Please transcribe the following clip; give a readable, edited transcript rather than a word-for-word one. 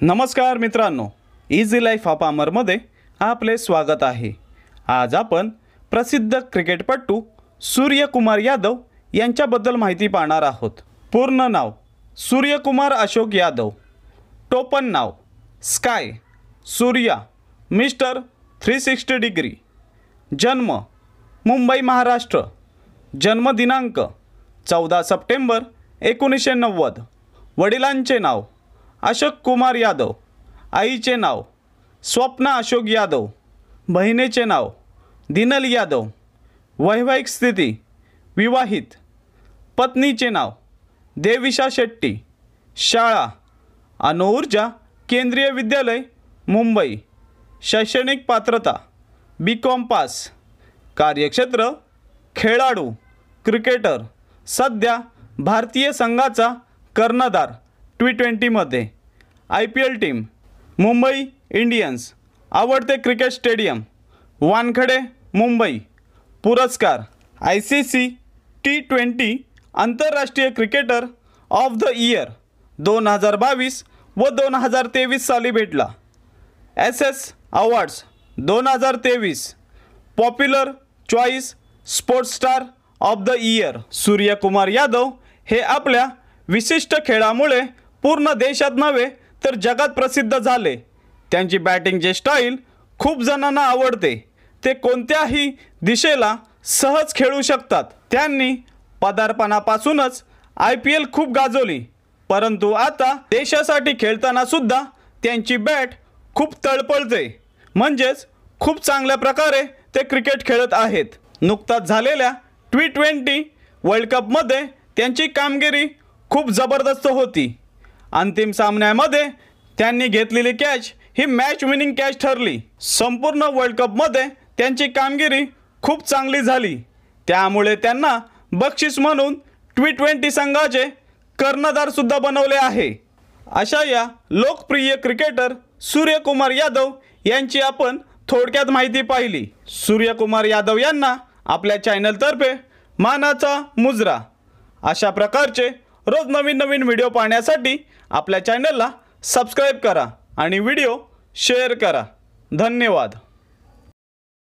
नमस्कार मित्रांनो, easy life of अमरमध्ये आपले स्वागत आहे। आज आपण प्रसिद्ध क्रिकेटपटू सूर्यकुमार यादव यांच्याबद्दल माहिती पाहणार आहोत। पूर्ण नाव सूर्यकुमार अशोक यादव, टोपण नाव स्काय सूर्या मिस्टर 360 डिग्री, जन्म मुंबई महाराष्ट्र, जन्म दिनांक 14 सप्टेंबर 1990, वडिलांचे नाव अशोक कुमार यादव, आईचे नाव स्वप्ना अशोक यादव, बहिणीचे नाव दिनल यादव, वैवाहिक स्थिती विवाहित, पत्नीचे नाव देविशा शेट्टी, शाळा अणुऊर्जा केंद्रीय विद्यालय मुंबई, शैक्षणिक पात्रता BCom पास, कार्यक्षेत्र खेळाडू क्रिकेटर, सध्या भारतीय संघाचा कर्णधार T20 मध्ये, IPL टीम मुंबई इंडियन्स, आवडते क्रिकेट स्टेडियम वानखडे मुंबई, पुरस्कार ICC T20 आंतरराष्ट्रीय क्रिकेटर ऑफ द इयर 2022 व 2023 साली भेटला। SS awards 2023 popular choice sports star of the year. Suryakumar Yadav हे आपल्या विशिष्ट खेळामुळे पूर्ण देशात नव्हे तर जगात प्रसिद्ध झाले। त्यांची बॅटिंगची स्टाईल खूप जणांना आवडते। ते कोणत्याही दिशेला सहज खेळू शकतात। त्यांनी पदार्पणापासूनच IPL खूप गाजवली, परंतु आता देशासाठी खेळताना सुद्धा त्यांची बॅट खूप तळपळते, म्हणजेच खूप चांगल्या प्रकारे ते क्रिकेट खेळत आहेत। नुकताच झालेल्या T20 वर्ल्ड कपमध्ये त्यांची कामगिरी खूप जबरदस्त होती। अंतिम सामन्यामध्ये त्यांनी घेतलेली कॅच ही मॅच विनिंग कॅच ठरली। संपूर्ण वर्ल्ड कपमध्ये त्यांची कामगिरी खूप चांगली झाली, त्यामुळे त्यांना बक्षीस म्हणून T20 संघाचे कर्णधार सुद्धा बनवले आहे। अशा या लोकप्रिय क्रिकेटर सूर्यकुमार यादव यांची आपण थोडक्यात माहिती पाहिली। सूर्यकुमार यादव यांना आपल्या चॅनलतर्फे मानाचा मुजरा। अशा प्रकारचे रोज नवीन व्हिडिओ पाहण्यासाठी आपल्या चॅनलला सबस्क्राइब करा आणि व्हिडिओ शेअर करा। धन्यवाद।